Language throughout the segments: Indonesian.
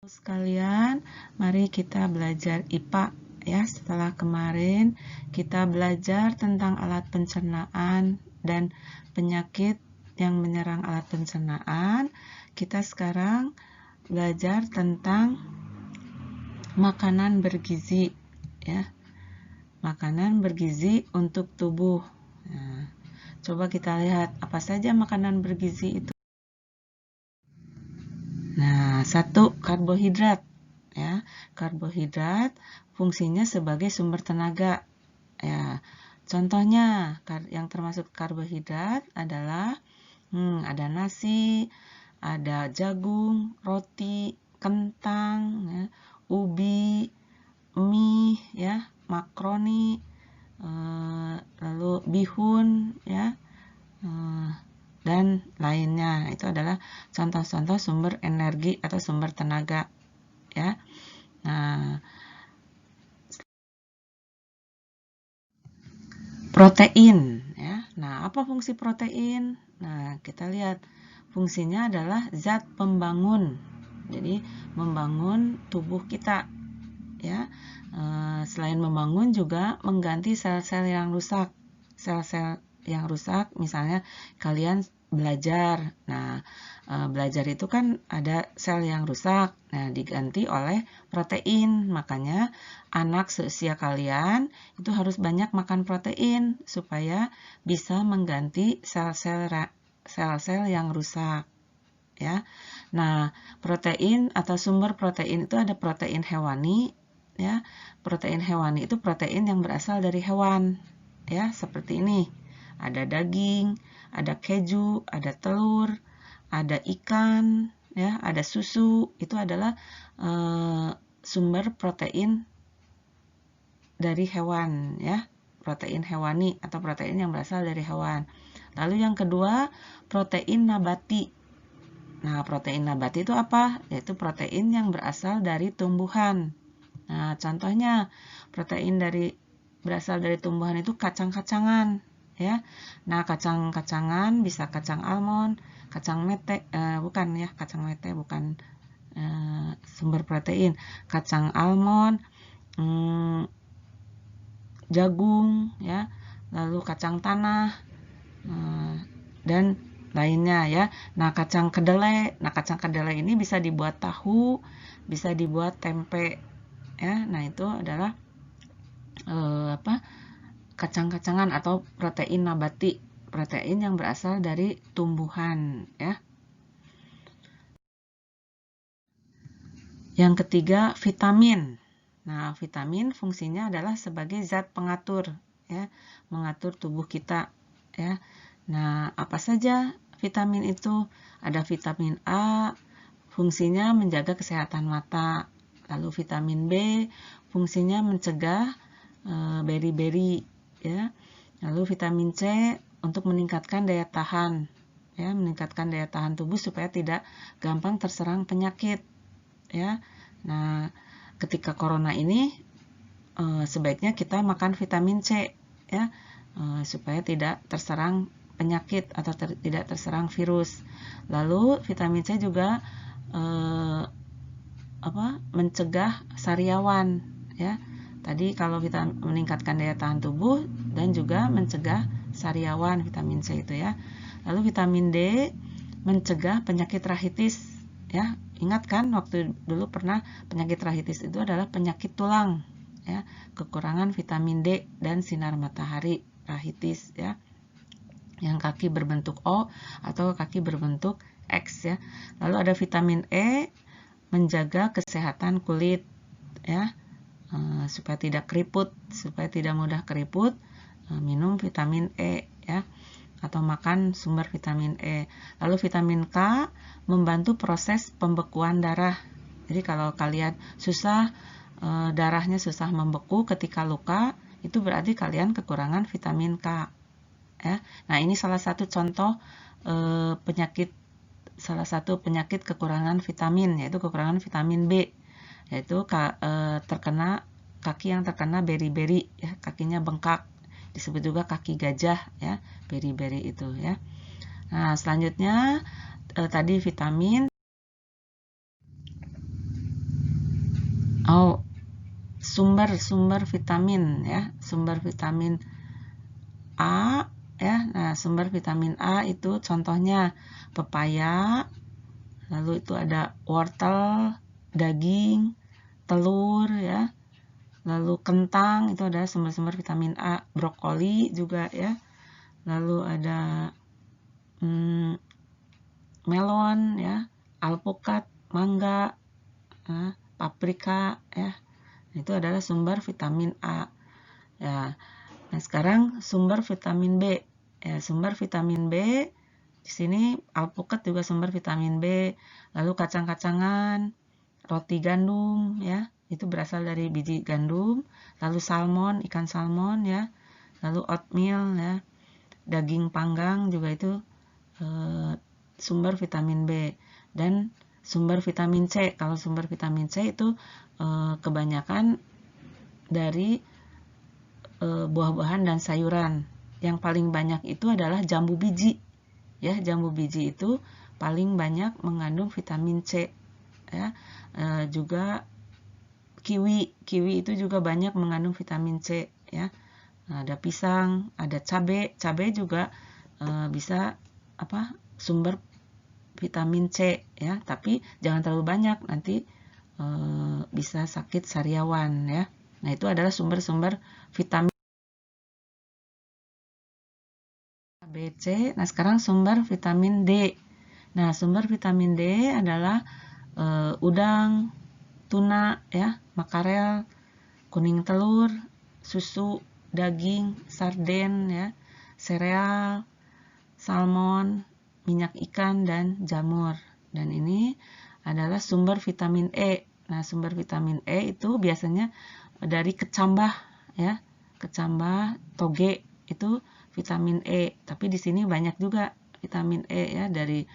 Sekalian, mari kita belajar IPA ya. Setelah kemarin kita belajar tentang alat pencernaan dan penyakit yang menyerang alat pencernaan, kita sekarang belajar tentang makanan bergizi ya. Makanan bergizi untuk tubuh. Nah, coba kita lihat apa saja makanan bergizi itu. Nah, satu, karbohidrat ya. Karbohidrat fungsinya sebagai sumber tenaga ya. Contohnya yang termasuk karbohidrat adalah ada nasi, ada jagung, roti, kentang ya, ubi, mie ya, makaroni, lalu bihun ya, dan lainnya. Itu adalah contoh-contoh sumber energi atau sumber tenaga ya. Nah, protein ya. Nah, apa fungsi protein? Nah, kita lihat fungsinya adalah zat pembangun. Jadi membangun tubuh kita ya. Selain membangun juga mengganti sel-sel yang rusak. Sel-sel yang rusak, misalnya kalian belajar. Nah, belajar itu kan ada sel yang rusak. Nah, diganti oleh protein. Makanya anak seusia kalian itu harus banyak makan protein supaya bisa mengganti sel-sel yang rusak. Ya. Nah, protein atau sumber protein itu ada protein hewani ya. Protein hewani itu protein yang berasal dari hewan ya, seperti ini. Ada daging, ada keju, ada telur, ada ikan ya, ada susu. Itu adalah sumber protein dari hewan ya, protein hewani atau protein yang berasal dari hewan. Lalu yang kedua, protein nabati. Nah, protein nabati itu apa? Yaitu protein yang berasal dari tumbuhan. Nah, contohnya protein berasal dari tumbuhan itu kacang-kacangan ya. Nah, kacang-kacangan bisa kacang almond, kacang mete, bukan ya, kacang mete bukan sumber protein. Kacang almond, jagung ya, lalu kacang tanah dan lainnya ya. Nah, kacang kedelai ini bisa dibuat tahu, bisa dibuat tempe ya. Nah, itu adalah kacang-kacangan atau protein nabati, protein yang berasal dari tumbuhan ya. Yang ketiga, vitamin. Nah, vitamin fungsinya adalah sebagai zat pengatur ya, mengatur tubuh kita ya. Nah, apa saja vitamin itu? Ada vitamin A, fungsinya menjaga kesehatan mata. Lalu vitamin B, fungsinya mencegah beri-beri ya. Lalu vitamin C untuk meningkatkan daya tahan ya, meningkatkan daya tahan tubuh supaya tidak gampang terserang penyakit ya. Nah, ketika corona ini sebaiknya kita makan vitamin C ya, supaya tidak terserang penyakit atau tidak terserang virus. Lalu vitamin C juga mencegah sariawan ya. Tadi kalau kita meningkatkan daya tahan tubuh dan juga mencegah sariawan, vitamin C itu ya. Lalu vitamin D mencegah penyakit rahitis ya. Ingat kan waktu dulu pernah penyakit rahitis itu adalah penyakit tulang ya, kekurangan vitamin D dan sinar matahari, rahitis ya. Yang kaki berbentuk O atau kaki berbentuk X ya. Lalu ada vitamin E menjaga kesehatan kulit ya, supaya tidak keriput, supaya tidak mudah keriput, minum vitamin E ya, atau makan sumber vitamin E. Lalu vitamin K membantu proses pembekuan darah. Jadi kalau kalian susah, darahnya susah membeku ketika luka, itu berarti kalian kekurangan vitamin K ya. Nah, ini salah satu contoh penyakit kekurangan vitamin, yaitu kekurangan vitamin B, yaitu kaki yang terkena beri-beri ya, kakinya bengkak, disebut juga kaki gajah ya, beri-beri itu ya. Nah, selanjutnya tadi vitamin. sumber vitamin ya, sumber vitamin A ya. Nah, sumber vitamin A itu contohnya pepaya, lalu itu ada wortel, daging, telur ya. Lalu kentang itu adalah sumber-sumber vitamin A, brokoli juga ya. Lalu ada melon ya, alpukat, mangga, paprika ya. Itu adalah sumber vitamin A ya. Nah, sekarang sumber vitamin B ya. Sumber vitamin B di sini alpukat juga sumber vitamin B. Lalu kacang-kacangan, roti gandum ya, itu berasal dari biji gandum. Lalu salmon, ikan salmon ya. Lalu oatmeal ya, daging panggang juga itu sumber vitamin B. Dan sumber vitamin C, kalau sumber vitamin C itu kebanyakan dari buah-buahan dan sayuran. Yang paling banyak itu adalah jambu biji ya. Jambu biji itu paling banyak mengandung vitamin C ya. Juga kiwi itu juga banyak mengandung vitamin C ya. Ada pisang, ada cabai juga bisa sumber vitamin C ya, tapi jangan terlalu banyak, nanti bisa sakit sariawan ya. Nah, itu adalah sumber-sumber vitamin A, B, C. Nah, sekarang sumber vitamin D. Nah, sumber vitamin D adalah udang, tuna ya, makarel, kuning telur, susu, daging, sarden ya, sereal, salmon, minyak ikan, dan jamur. Dan ini adalah sumber vitamin E. Nah, sumber vitamin E itu biasanya dari kecambah ya. Kecambah, toge itu vitamin E. Tapi di sini banyak juga vitamin E ya, dari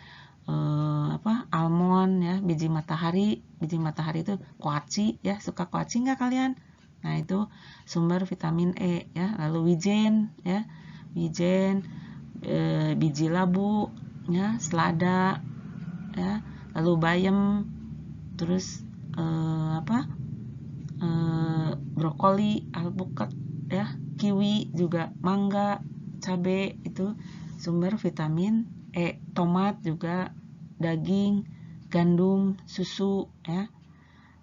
almond ya, biji matahari. Biji matahari itu kuaci ya. Suka kuaci nggak kalian? Nah, itu sumber vitamin E ya. Lalu wijen ya. Wijen, biji labu ya, selada ya, lalu bayam, terus brokoli, alpukat ya, kiwi juga, mangga, cabai itu sumber vitamin E. Tomat juga, daging, gandum, susu ya.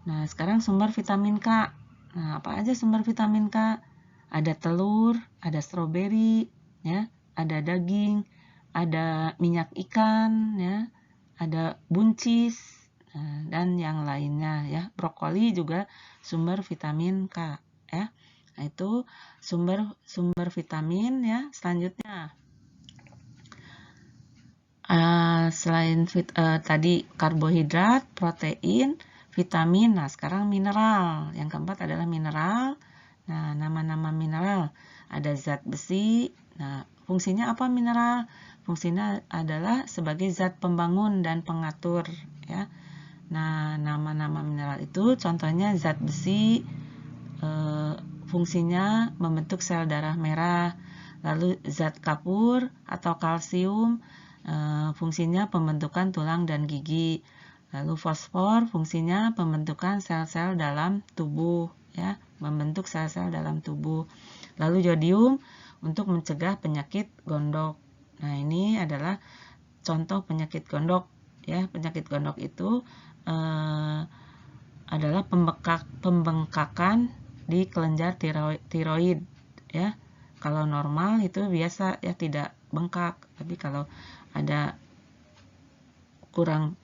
Nah, sekarang sumber vitamin K. Nah, apa aja sumber vitamin K? Ada telur, ada stroberi ya, ada daging, ada minyak ikan ya, ada buncis, dan yang lainnya ya. Brokoli juga sumber vitamin K ya. Nah, itu sumber vitamin ya. Selanjutnya selain tadi karbohidrat, protein, vitamin. Nah, sekarang mineral. Yang keempat adalah mineral. Nah, nama-nama mineral ada zat besi. Nah, fungsinya apa mineral? Fungsinya adalah sebagai zat pembangun dan pengatur ya. Nah, nama-nama mineral itu contohnya zat besi, fungsinya membentuk sel darah merah. Lalu zat kapur atau kalsium, fungsinya pembentukan tulang dan gigi. Lalu fosfor, fungsinya pembentukan sel-sel dalam tubuh ya, membentuk sel-sel dalam tubuh. Lalu yodium untuk mencegah penyakit gondok. Nah, ini adalah contoh penyakit gondok ya. Penyakit gondok itu adalah pembengkakan di kelenjar tiroid ya. Kalau normal itu biasa ya, tidak bengkak, tapi kalau ada kurang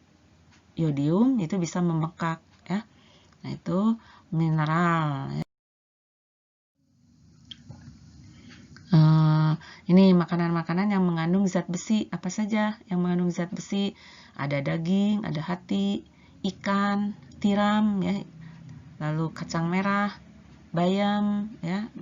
yodium itu bisa membengkak ya. Nah, itu mineral ya. Ini makanan-makanan yang mengandung zat besi. Apa saja yang mengandung zat besi? Ada daging, ada hati, ikan, tiram ya, lalu kacang merah, bayam ya,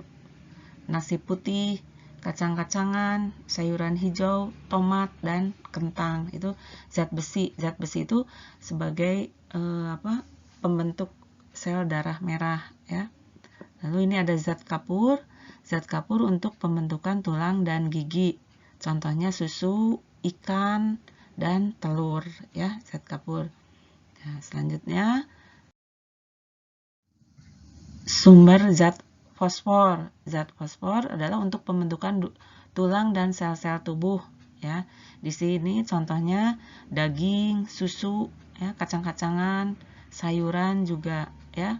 nasi putih, kacang-kacangan, sayuran hijau, tomat, dan kentang. Itu zat besi. Zat besi itu sebagai pembentuk sel darah merah ya. Lalu ini ada zat kapur. Zat kapur untuk pembentukan tulang dan gigi. Contohnya susu, ikan, dan telur ya, zat kapur. Nah, selanjutnya sumber zat fosfor. Zat fosfor adalah untuk pembentukan tulang dan sel-sel tubuh, ya. Di sini contohnya daging, susu, ya, kacang-kacangan, sayuran juga, ya.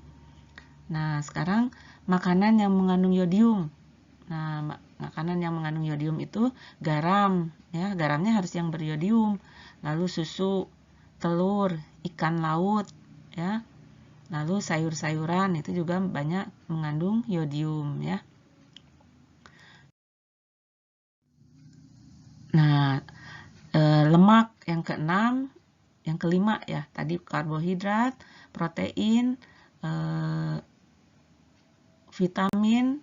Nah, sekarang makanan yang mengandung yodium. Nah, makanan yang mengandung yodium itu garam, ya. Garamnya harus yang beriodium. Lalu susu, telur, ikan laut, ya. Lalu sayur-sayuran itu juga banyak mengandung yodium, ya. Nah, lemak yang keenam, yang kelima ya, tadi karbohidrat, protein, vitamin,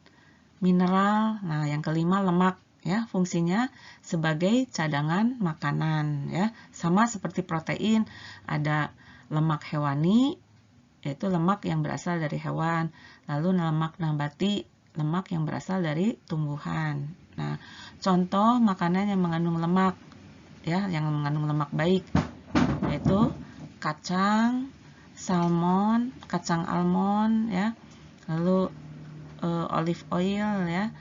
mineral. Nah, yang kelima lemak, ya, fungsinya sebagai cadangan makanan, ya. Sama seperti protein, ada lemak hewani, yaitu lemak yang berasal dari hewan. Lalu lemak nabati, lemak yang berasal dari tumbuhan. Nah, contoh makanan yang mengandung lemak, ya, yang mengandung lemak baik, yaitu kacang, salmon, kacang almond, ya, lalu olive oil, ya,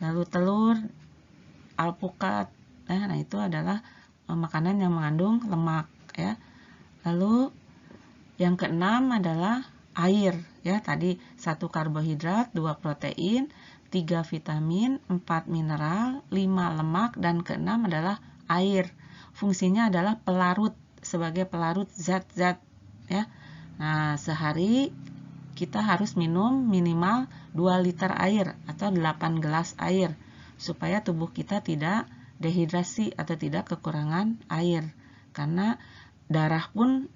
lalu telur, alpukat. Nah, itu adalah makanan yang mengandung lemak, ya. Lalu yang keenam adalah air, ya. Tadi 1 karbohidrat, 2 protein, 3 vitamin, 4 mineral, 5 lemak, dan keenam adalah air. Fungsinya adalah pelarut, sebagai pelarut zat-zat, ya. Nah, sehari kita harus minum minimal 2 liter air atau 8 gelas air supaya tubuh kita tidak dehidrasi atau tidak kekurangan air. Karena darah pun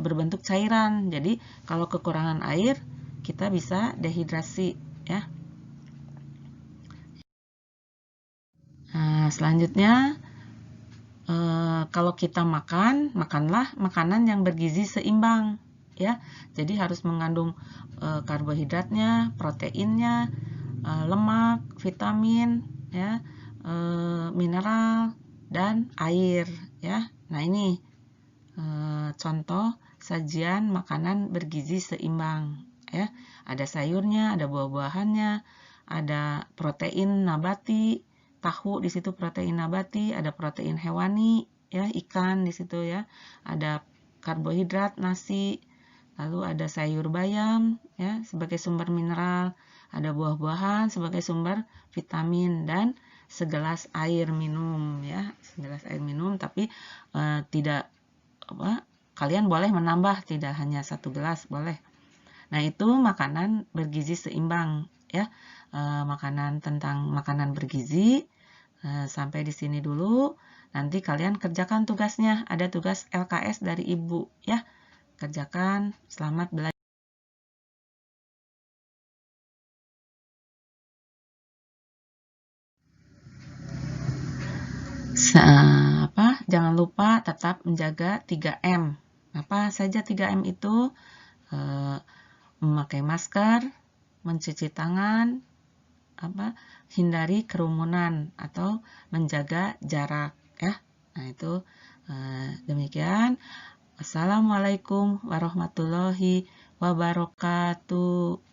berbentuk cairan. Jadi kalau kekurangan air, kita bisa dehidrasi, ya. Nah, selanjutnya kalau kita makanlah makanan yang bergizi seimbang, ya. Jadi harus mengandung karbohidratnya, proteinnya, lemak, vitamin, ya, mineral, dan air, ya. Nah, ini contoh sajian makanan bergizi seimbang, ya. Ada sayurnya, ada buah-buahannya, ada protein nabati, tahu di situ protein nabati, ada protein hewani, ya, ikan di situ, ya. Ada karbohidrat nasi, lalu ada sayur bayam, ya, sebagai sumber mineral, ada buah-buahan sebagai sumber vitamin, dan segelas air minum, ya, segelas air minum. Tapi tidak kalian boleh menambah, tidak hanya 1 gelas, boleh. Nah, itu makanan bergizi seimbang, ya. Makanan tentang makanan bergizi. Sampai di sini dulu. Nanti kalian kerjakan tugasnya. Ada tugas LKS dari Ibu, ya. Kerjakan. Selamat belajar. Jangan lupa tetap menjaga 3M. Apa saja 3M itu? Memakai masker, mencuci tangan, hindari kerumunan atau menjaga jarak, ya. Nah, itu demikian. Assalamualaikum warahmatullahi wabarakatuh.